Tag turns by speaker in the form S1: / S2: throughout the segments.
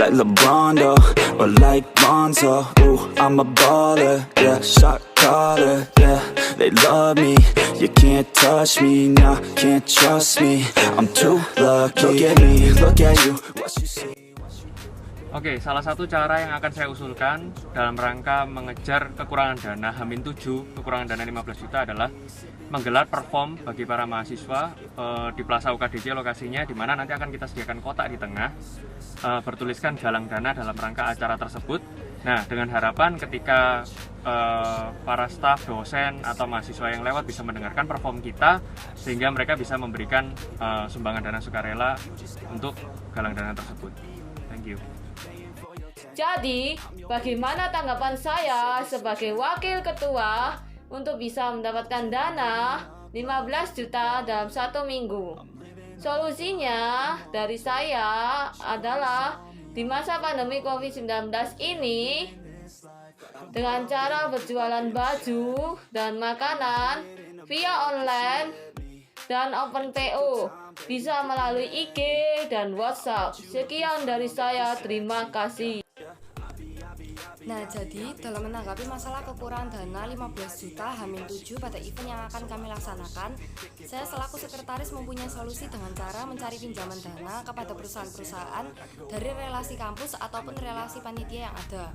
S1: like LeBron, though, or like Lonzo. Ooh, I'm a baller, yeah, shot caller, yeah. They love me, you can't touch me, nah, can't trust me. I'm too lucky. Look at me, look at you, what you see.
S2: Oke, salah satu cara yang akan saya usulkan dalam rangka mengejar kekurangan dana H-7, kekurangan dana 15 juta adalah menggelar perform bagi para mahasiswa di Plaza UKDJ lokasinya, di mana nanti akan kita sediakan kotak di tengah bertuliskan galang dana dalam rangka acara tersebut. Nah, dengan harapan ketika para staf, dosen, atau mahasiswa yang lewat bisa mendengarkan perform kita, sehingga mereka bisa memberikan sumbangan dana sukarela untuk galang dana tersebut. Thank you.
S3: Jadi, bagaimana tanggapan saya sebagai wakil ketua untuk bisa mendapatkan dana 15 juta dalam 1 minggu? Solusinya dari saya adalah di masa pandemi COVID-19 ini, dengan cara berjualan baju dan makanan via online dan open PO, bisa melalui IG dan WhatsApp. Sekian dari saya, terima kasih.
S4: Nah, jadi dalam menanggapi masalah kekurangan dana 15 juta H-7 pada event yang akan kami laksanakan, saya selaku sekretaris mempunyai solusi dengan cara mencari pinjaman dana kepada perusahaan-perusahaan dari relasi kampus ataupun relasi panitia yang ada.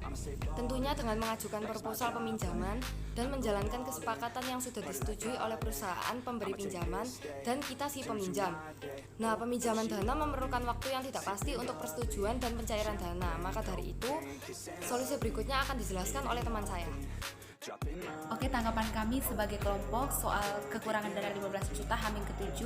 S4: Tentunya dengan mengajukan proposal peminjaman dan menjalankan kesepakatan yang sudah disetujui oleh perusahaan pemberi pinjaman dan kita si peminjam. Nah, peminjaman dana memerlukan waktu yang tidak pasti untuk persetujuan dan pencairan dana. Maka dari itu, solusi berikutnya akan dijelaskan oleh teman saya.
S5: Oke, tanggapan kami sebagai kelompok soal kekurangan dana 15 juta H-7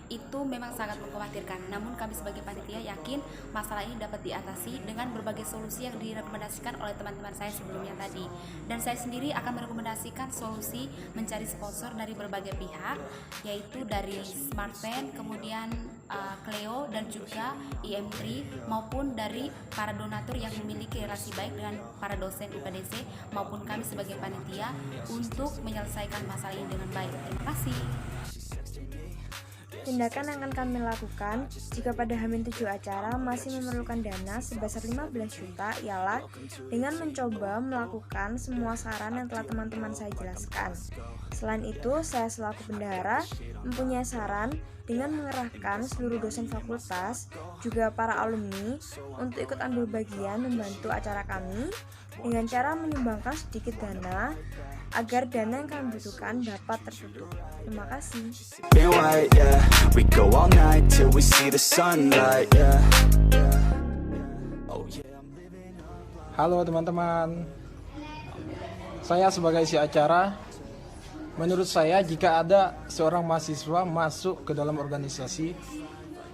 S5: itu memang sangat mengkhawatirkan. Namun kami sebagai panitia yakin masalah ini dapat diatasi dengan berbagai solusi yang direkomendasikan oleh teman-teman saya sebelumnya tadi. Dan saya sendiri akan merekomendasikan solusi mencari sponsor dari berbagai pihak, yaitu dari Smartpen, kemudian Cleo, dan juga IM3, maupun dari para donatur yang memiliki relasi baik dengan para dosen UKDC maupun kami sebagai panitia untuk menyelesaikan masalah ini dengan baik. Terima kasih.
S6: Tindakan yang akan kami lakukan jika pada H-7 acara masih memerlukan dana sebesar 15 juta ialah dengan mencoba melakukan semua saran yang telah teman-teman saya jelaskan. Selain itu, saya selaku bendahara mempunyai saran dengan mengerahkan seluruh dosen fakultas, juga para alumni untuk ikut ambil bagian membantu acara kami dengan cara menyumbangkan sedikit dana agar dana yang kami butuhkan dapat tertutup. Terima kasih.
S7: Halo teman-teman, saya sebagai isi acara, menurut saya jika ada seorang mahasiswa masuk ke dalam organisasi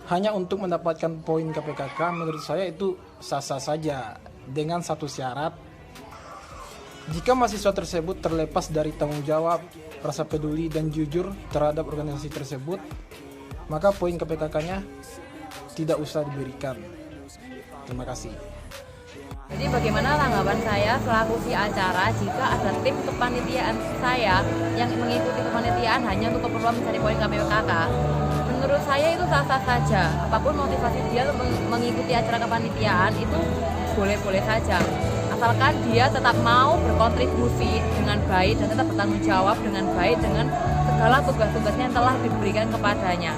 S7: hanya untuk mendapatkan poin KPKK, menurut saya itu sah-sah saja dengan satu syarat. Jika mahasiswa tersebut terlepas dari tanggung jawab, rasa peduli dan jujur terhadap organisasi tersebut, maka poin KPKK-nya tidak usah diberikan. Terima kasih.
S3: Jadi bagaimana tanggapan saya selaku si acara jika ada tim kepanitiaan saya yang mengikuti kepanitiaan hanya untuk keperluan mencari poin KPKK? Menurut saya itu sah-sah saja. Apapun motivasi dia mengikuti acara kepanitiaan itu boleh-boleh saja. Asalkan dia tetap mau berkontribusi dengan baik dan tetap bertanggung jawab dengan baik dengan segala tugas-tugasnya yang telah diberikan kepadanya.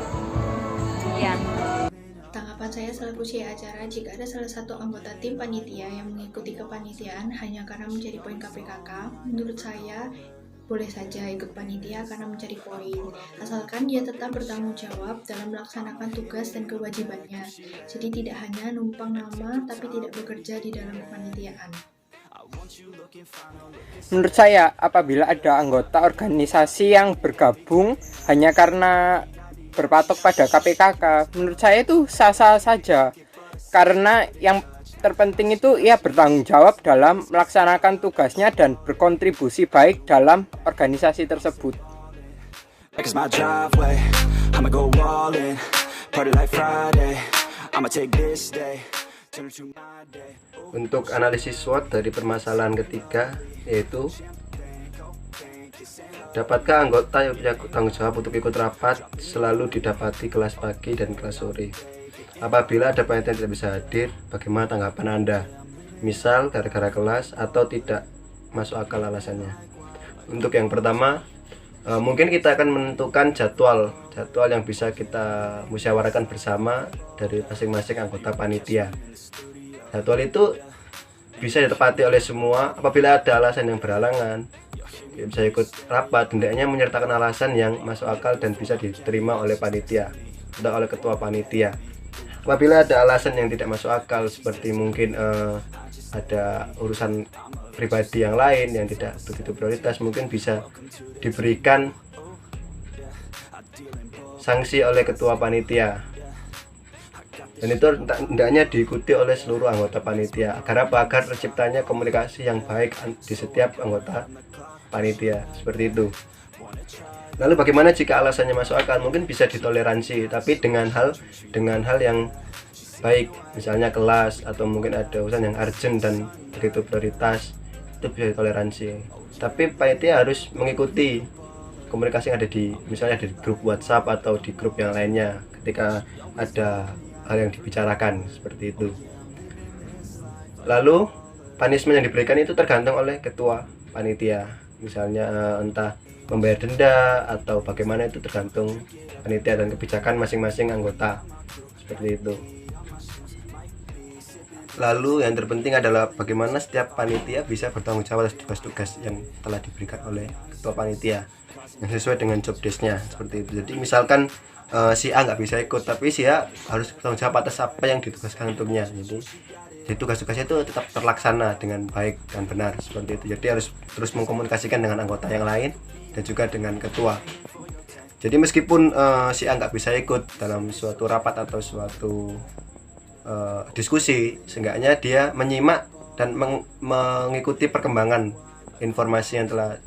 S3: Sekian.
S8: Tanggapan saya selaku si acara jika ada salah satu anggota tim panitia yang mengikuti kepanitiaan hanya karena mencari poin KPKK, menurut saya boleh saja ikut panitia karena mencari poin, asalkan dia tetap bertanggung jawab dalam melaksanakan tugas dan kewajibannya. Jadi tidak hanya numpang nama tapi tidak bekerja di dalam kepanitiaan.
S9: Menurut saya, apabila ada anggota organisasi yang bergabung hanya karena berpatok pada KPKK, menurut saya itu sah-sah saja. Karena yang terpenting itu ia bertanggung jawab dalam melaksanakan tugasnya dan berkontribusi baik dalam organisasi tersebut.
S10: Untuk analisis SWOT dari permasalahan ketiga, yaitu dapatkah anggota yang punya tanggung jawab untuk ikut rapat selalu didapati kelas pagi dan kelas sore? Apabila ada panitia yang tidak bisa hadir, bagaimana tanggapan Anda? Misal gara-gara kelas atau tidak masuk akal alasannya. Untuk yang pertama, mungkin kita akan menentukan jadwal yang bisa kita musyawarahkan bersama dari masing-masing anggota panitia. Jadwal itu bisa ditepati oleh semua. Apabila ada alasan yang berhalangan, bisa ikut rapat, hendaknya menyertakan alasan yang masuk akal dan bisa diterima oleh panitia atau oleh ketua panitia. Apabila ada alasan yang tidak masuk akal, seperti mungkin ada urusan pribadi yang lain yang tidak begitu prioritas, mungkin bisa diberikan sanksi oleh ketua panitia, dan itu hendaknya diikuti oleh seluruh anggota panitia. Agar apa? Agar terciptanya komunikasi yang baik di setiap anggota panitia, seperti itu. Lalu bagaimana jika alasannya masuk akal? Mungkin bisa ditoleransi, tapi dengan hal yang baik, misalnya kelas atau mungkin ada urusan yang urgent dan begitu prioritas, itu bisa ditoleransi. Tapi panitia harus mengikuti komunikasi yang ada di, misalnya di grup WhatsApp atau di grup yang lainnya ketika ada hal yang dibicarakan, seperti itu. Lalu punishment yang diberikan itu tergantung oleh ketua panitia, misalnya entah membayar denda atau bagaimana, itu tergantung panitia dan kebijakan masing-masing anggota, seperti itu. Lalu yang terpenting adalah bagaimana setiap panitia bisa bertanggung jawab atas tugas-tugas yang telah diberikan oleh ketua panitia yang sesuai dengan job desk-nya, seperti itu. Jadi misalkan si A nggak bisa ikut, tapi si A harus bertanggung jawab atas apa yang ditugaskan untuknya. Jadi tugas-tugasnya itu tetap terlaksana dengan baik dan benar, seperti itu. Jadi harus terus mengkomunikasikan dengan anggota yang lain dan juga dengan ketua. Jadi meskipun si A nggak bisa ikut dalam suatu rapat atau suatu diskusi, seenggaknya dia menyimak dan mengikuti perkembangan informasi yang telah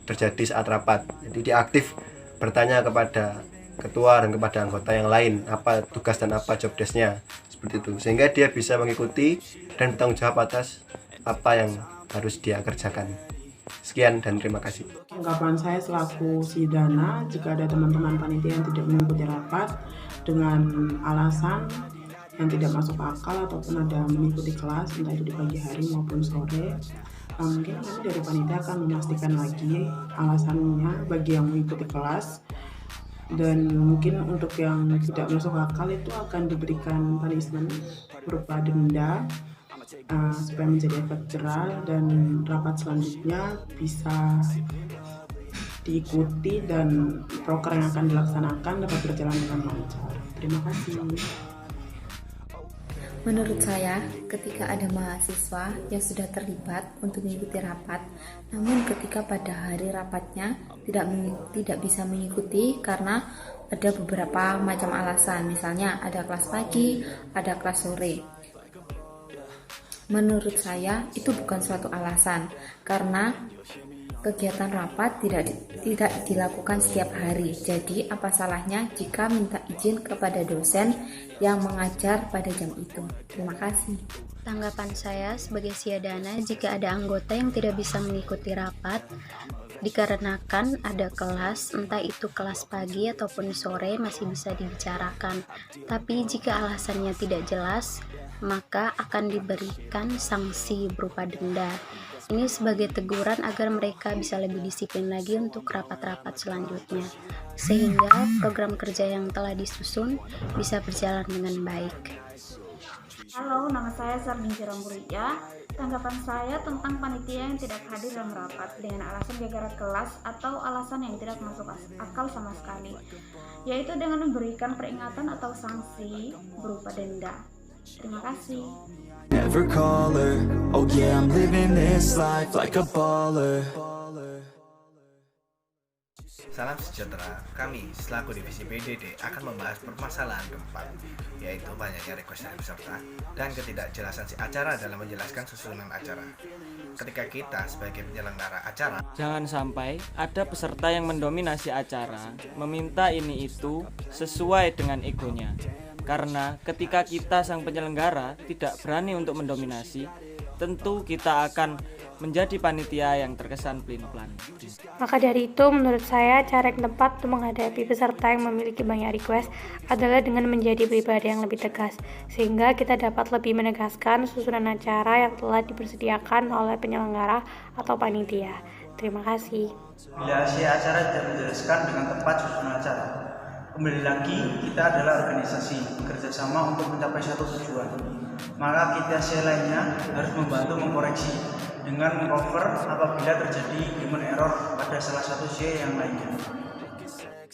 S10: terjadi saat rapat. Jadi dia aktif bertanya kepada ketua dan kepada anggota yang lain apa tugas dan apa job desk-nya, seperti itu, sehingga dia bisa mengikuti dan bertanggung jawab atas apa yang harus dia kerjakan. Sekian dan terima kasih.
S11: Tanggapan saya selaku Sidana, jika ada teman-teman panitia yang tidak mengikuti rapat dengan alasan yang tidak masuk akal ataupun ada mengikuti kelas, entah itu di pagi hari maupun sore, mungkin nanti dari panitia akan memastikan lagi alasannya bagi yang mengikuti kelas, dan mungkin untuk yang tidak masuk akal itu akan diberikan punishment berupa denda, supaya menjadi efek jerah dan rapat selanjutnya bisa diikuti dan proker yang akan dilaksanakan dapat berjalan dengan lancar. Terima kasih.
S5: Menurut saya, ketika ada mahasiswa yang sudah terlibat untuk mengikuti rapat, namun ketika pada hari rapatnya tidak bisa mengikuti karena ada beberapa macam alasan, misalnya ada kelas pagi, ada kelas sore. Menurut saya itu bukan suatu alasan, karena kegiatan rapat tidak dilakukan setiap hari. Jadi apa salahnya jika minta izin kepada dosen yang mengajar pada jam itu? Terima kasih.
S12: Tanggapan saya sebagai Siadana, jika ada anggota yang tidak bisa mengikuti rapat dikarenakan ada kelas, entah itu kelas pagi ataupun sore, masih bisa dibicarakan. Tapi jika alasannya tidak jelas, maka akan diberikan sanksi berupa denda. Ini sebagai teguran agar mereka bisa lebih disiplin lagi untuk rapat-rapat selanjutnya, sehingga program kerja yang telah disusun bisa berjalan dengan baik.
S13: Halo, nama saya Sardin Cirangkuria. Tanggapan saya tentang panitia yang tidak hadir dalam rapat dengan alasan gara-gara kelas atau alasan yang tidak masuk akal sama sekali, yaitu dengan memberikan peringatan atau sanksi berupa denda. Terima kasih.
S1: Never call her. Oh yeah, I'm living this life like a baller.
S14: Salam sejahtera, kami selaku divisi PDD akan membahas permasalahan keempat, yaitu banyaknya request dari peserta dan ketidakjelasan si acara dalam menjelaskan susunan acara. Ketika kita sebagai penyelenggara acara,
S15: jangan sampai ada peserta yang mendominasi acara, meminta ini itu sesuai dengan egonya. Karena ketika kita sang penyelenggara tidak berani untuk mendominasi, tentu kita akan menjadi panitia yang terkesan pelin-pelan.
S16: Maka dari itu, menurut saya cara yang tepat untuk menghadapi peserta yang memiliki banyak request adalah dengan menjadi pribadi yang lebih tegas, sehingga kita dapat lebih menegaskan susunan acara yang telah dipersediakan oleh penyelenggara atau panitia. Terima kasih.
S17: Bila hasil acara tidak menjelaskan dengan tepat susunan acara, kembali lagi kita adalah organisasi bekerja sama untuk mencapai satu tujuan. Maka kita lainnya harus membantu mengkoreksi dengan mengcover apabila terjadi human error pada salah satu C yang lainnya.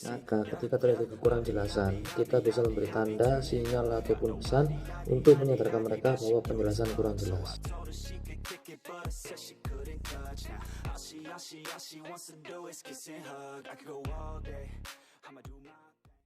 S18: Maka ketika terjadi kekurang jelasan, kita bisa memberi tanda, sinyal ataupun pesan untuk menyadarkan mereka bahwa penjelasan kurang jelas.
S1: All she wants to do is kiss and hug. I could go all day. I'ma do my